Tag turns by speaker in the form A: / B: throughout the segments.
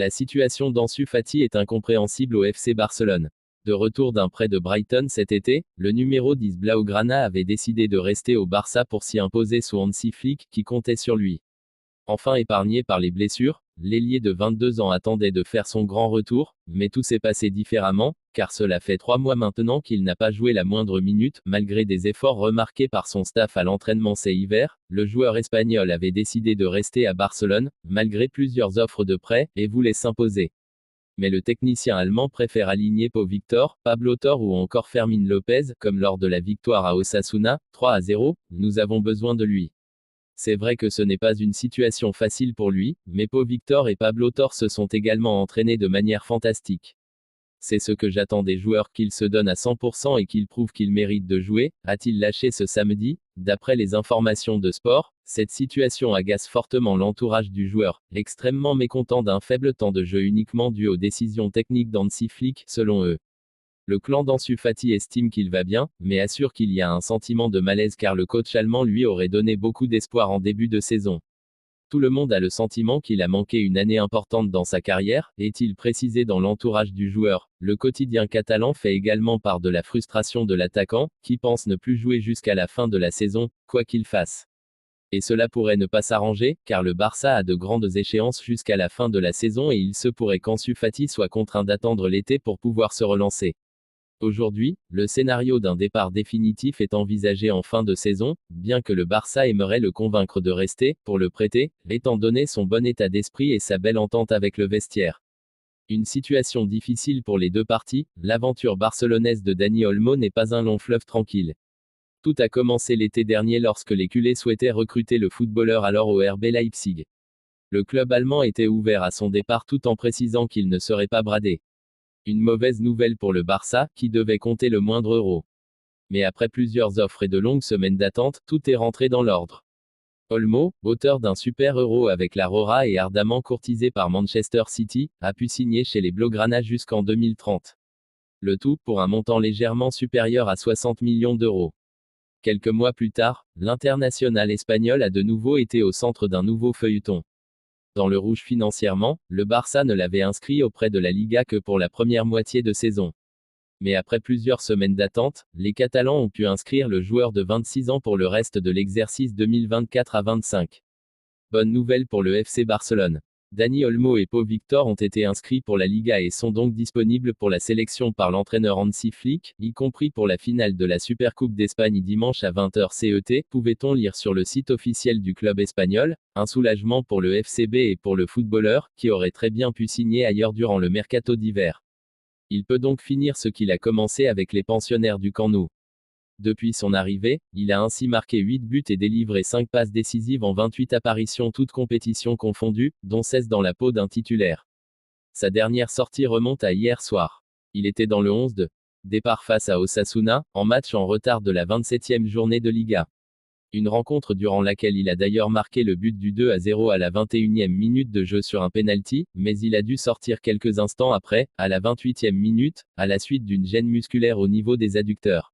A: La situation d'Ansu Fati est incompréhensible au FC Barcelone. De retour d'un prêt de Brighton cet été, le numéro 10 Blaugrana avait décidé de rester au Barça pour s'y imposer sous Hansi Flick qui comptait sur lui. Enfin épargné par les blessures, l'ailier de 22 ans attendait de faire son grand retour, mais tout s'est passé différemment, car cela fait 3 mois maintenant qu'il n'a pas joué la moindre minute, malgré des efforts remarqués par son staff à l'entraînement cet hiver. Le joueur espagnol avait décidé de rester à Barcelone, malgré plusieurs offres de prêt, et voulait s'imposer. Mais le technicien allemand préfère aligner Pau Victor, Pablo Torre ou encore Fermín López, comme lors de la victoire à Osasuna, 3-0, nous avons besoin de lui. C'est vrai que ce n'est pas une situation facile pour lui, mais Pau Victor et Pablo Torre se sont également entraînés de manière fantastique. C'est ce que j'attends des joueurs, qu'ils se donnent à 100% et qu'ils prouvent qu'ils méritent de jouer, a-t-il lâché ce samedi. D'après les informations de Sport, cette situation agace fortement l'entourage du joueur, extrêmement mécontent d'un faible temps de jeu uniquement dû aux décisions techniques d'Hansi Flick, selon eux. Le clan d'Ansu Fati estime qu'il va bien, mais assure qu'il y a un sentiment de malaise car le coach allemand lui aurait donné beaucoup d'espoir en début de saison. Tout le monde a le sentiment qu'il a manqué une année importante dans sa carrière, est-il précisé dans l'entourage du joueur. Le quotidien catalan fait également part de la frustration de l'attaquant, qui pense ne plus jouer jusqu'à la fin de la saison, quoi qu'il fasse. Et cela pourrait ne pas s'arranger, car le Barça a de grandes échéances jusqu'à la fin de la saison et il se pourrait qu'Ansu Fati soit contraint d'attendre l'été pour pouvoir se relancer. Aujourd'hui, le scénario d'un départ définitif est envisagé en fin de saison, bien que le Barça aimerait le convaincre de rester, pour le prêter, étant donné son bon état d'esprit et sa belle entente avec le vestiaire. Une situation difficile pour les deux parties, l'aventure barcelonaise de Dani Olmo n'est pas un long fleuve tranquille. Tout a commencé l'été dernier lorsque les culés souhaitaient recruter le footballeur alors au RB Leipzig. Le club allemand était ouvert à son départ tout en précisant qu'il ne serait pas bradé. Une mauvaise nouvelle pour le Barça, qui devait compter le moindre euro. Mais après plusieurs offres et de longues semaines d'attente, tout est rentré dans l'ordre. Olmo, auteur d'un super euro avec la Rora et ardemment courtisé par Manchester City, a pu signer chez les Blaugrana jusqu'en 2030. Le tout, pour un montant légèrement supérieur à 60 millions d'euros. Quelques mois plus tard, l'international espagnol a de nouveau été au centre d'un nouveau feuilleton. Dans le rouge financièrement, le Barça ne l'avait inscrit auprès de la Liga que pour la première moitié de saison. Mais après plusieurs semaines d'attente, les Catalans ont pu inscrire le joueur de 26 ans pour le reste de l'exercice 2024 à 25. Bonne nouvelle pour le FC Barcelone. Dani Olmo et Pau Victor ont été inscrits pour la Liga et sont donc disponibles pour la sélection par l'entraîneur Hansi Flick, y compris pour la finale de la Supercoupe d'Espagne dimanche à 20h CET, pouvait-on lire sur le site officiel du club espagnol. Un soulagement pour le FCB et pour le footballeur, qui aurait très bien pu signer ailleurs durant le mercato d'hiver. Il peut donc finir ce qu'il a commencé avec les pensionnaires du Camp Nou. Depuis son arrivée, il a ainsi marqué 8 buts et délivré 5 passes décisives en 28 apparitions toutes compétitions confondues, dont 16 dans la peau d'un titulaire. Sa dernière sortie remonte à hier soir. Il était dans le 11 de départ face à Osasuna, en match en retard de la 27e journée de Liga. Une rencontre durant laquelle il a d'ailleurs marqué le but du 2-0 à la 21e minute de jeu sur un penalty, mais il a dû sortir quelques instants après, à la 28e minute, à la suite d'une gêne musculaire au niveau des adducteurs.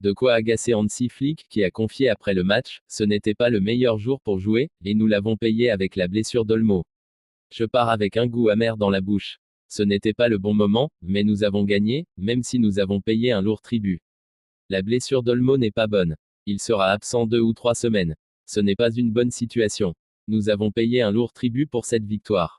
A: De quoi agacer Hansi Flick qui a confié après le match, ce n'était pas le meilleur jour pour jouer, et nous l'avons payé avec la blessure d'Olmo. Je pars avec un goût amer dans la bouche. Ce n'était pas le bon moment, mais nous avons gagné, même si nous avons payé un lourd tribut. La blessure d'Olmo n'est pas bonne. Il sera absent 2 ou 3 semaines. Ce n'est pas une bonne situation. Nous avons payé un lourd tribut pour cette victoire.